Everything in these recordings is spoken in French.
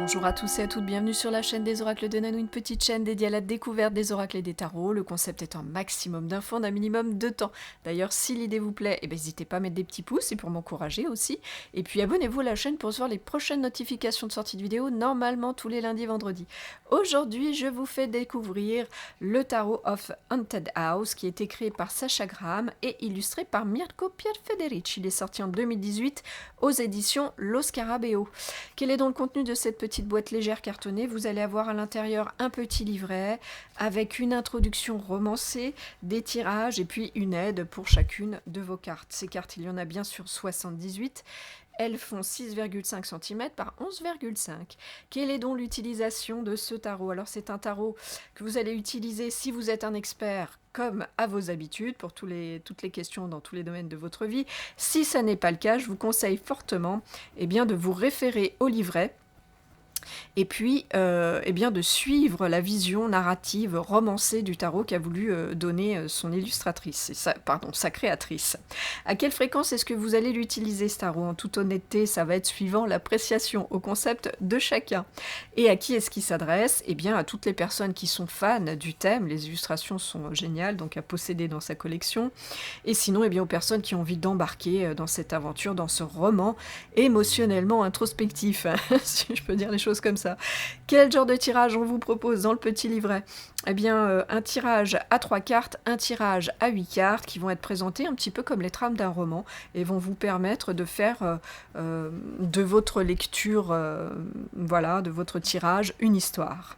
Bonjour à tous et à toutes, bienvenue sur la chaîne des oracles de Nanou, une petite chaîne dédiée à la découverte des oracles et des tarots. Le concept est un maximum d'infos en un minimum de temps. D'ailleurs, si l'idée vous plaît, n'hésitez pas à mettre des petits pouces, c'est pour m'encourager aussi. Et puis abonnez-vous à la chaîne pour recevoir les prochaines notifications de sortie de vidéo, normalement tous les lundis et vendredis. Aujourd'hui, je vous fais découvrir le tarot of Haunted House, qui a été créé par Sacha Graham et illustré par Mirko Pierfederici. Il est sorti en 2018 aux éditions Lo Scarabeo. Quel est donc le contenu de cette petite boîte légère cartonnée? Vous allez avoir à l'intérieur un petit livret avec une introduction romancée, des tirages et puis une aide pour chacune de vos cartes. Ces cartes, il y en a bien sûr 78. Elles font 6,5 cm par 11,5. Quelle est donc l'utilisation de ce tarot? Alors c'est un tarot que vous allez utiliser si vous êtes un expert comme à vos habitudes pour toutes les questions dans tous les domaines de votre vie. Si ça n'est pas le cas, je vous conseille fortement de vous référer au livret et puis de suivre la vision narrative romancée du tarot qu'a voulu donner son illustratrice, sa créatrice. À quelle fréquence est-ce que vous allez l'utiliser ce tarot? En toute honnêteté, ça va être suivant l'appréciation au concept de chacun. Et à qui est-ce qu'il s'adresse? Eh bien à toutes les personnes qui sont fans du thème, les illustrations sont géniales, donc à posséder dans sa collection, et sinon aux personnes qui ont envie d'embarquer dans cette aventure, dans ce roman émotionnellement introspectif, si je peux dire les choses comme ça. Quel genre de tirage on vous propose dans le petit livret? Un tirage à 3 cartes, un tirage à 8 cartes qui vont être présentées un petit peu comme les trames d'un roman et vont vous permettre de faire de votre lecture, de votre tirage, une histoire.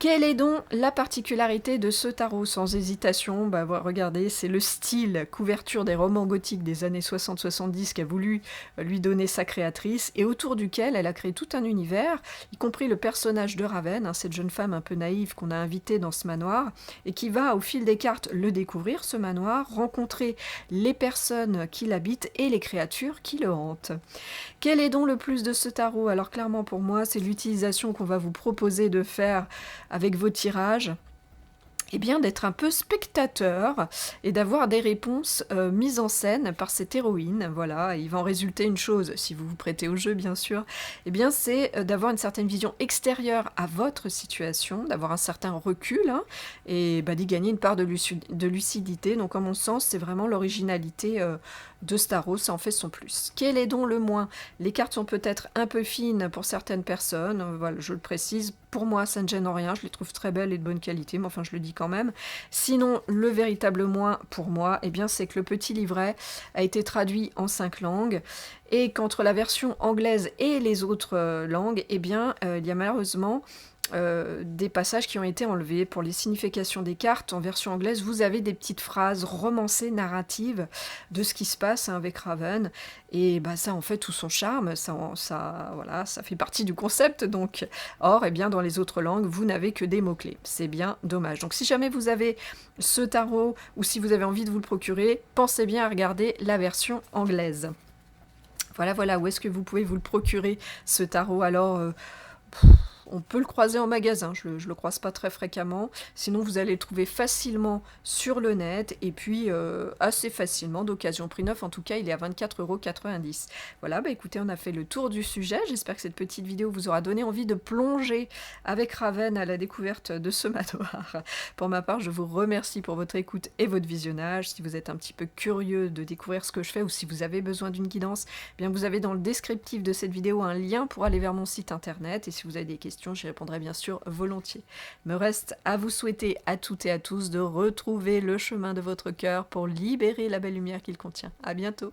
Quelle est donc la particularité de ce tarot? Sans hésitation, regardez, c'est le style couverture des romans gothiques des années 60-70 qu'a voulu lui donner sa créatrice et autour duquel elle a créé tout un univers, y compris le personnage de Raven, cette jeune femme un peu naïve qu'on a invitée dans ce manoir et qui va au fil des cartes le découvrir, ce manoir, rencontrer les personnes qui l'habitent et les créatures qui le hantent. Quel est donc le plus de ce tarot? Alors clairement pour moi, c'est l'utilisation qu'on va vous proposer de faire avec vos tirages, d'être un peu spectateur et d'avoir des réponses mises en scène par cette héroïne. Voilà, il va en résulter une chose, si vous vous prêtez au jeu bien sûr, c'est d'avoir une certaine vision extérieure à votre situation, d'avoir un certain recul, et d'y gagner une part de lucidité. Donc à mon sens, c'est vraiment l'originalité de ce tarot, ça en fait son plus. Quel est donc le moins? Les cartes sont peut-être un peu fines pour certaines personnes, voilà, je le précise, pour moi ça ne gêne en rien, je les trouve très belles et de bonne qualité, mais enfin je le dis quand même. Sinon, le véritable moins pour moi, c'est que le petit livret a été traduit en 5 langues, et qu'entre la version anglaise et les autres langues, il y a malheureusement des passages qui ont été enlevés. Pour les significations des cartes, en version anglaise, vous avez des petites phrases romancées, narratives, de ce qui se passe avec Raven, et ça en fait tout son charme, ça fait partie du concept, donc. Or, dans les autres langues, vous n'avez que des mots-clés, c'est bien dommage. Donc si jamais vous avez ce tarot, ou si vous avez envie de vous le procurer, pensez bien à regarder la version anglaise. Voilà, où est-ce que vous pouvez vous le procurer, ce tarot? Alors, on peut le croiser en magasin, je le croise pas très fréquemment, sinon vous allez le trouver facilement sur le net, et puis assez facilement d'occasion, prix neuf en tout cas, il est à 24,90 €. Voilà, écoutez, on a fait le tour du sujet, j'espère que cette petite vidéo vous aura donné envie de plonger avec Raven à la découverte de ce manoir. Pour ma part, je vous remercie pour votre écoute et votre visionnage. Si vous êtes un petit peu curieux de découvrir ce que je fais, ou si vous avez besoin d'une guidance, vous avez dans le descriptif de cette vidéo un lien pour aller vers mon site internet, et si vous avez des questions, j'y répondrai bien sûr volontiers. Me reste à vous souhaiter à toutes et à tous de retrouver le chemin de votre cœur pour libérer la belle lumière qu'il contient. À bientôt.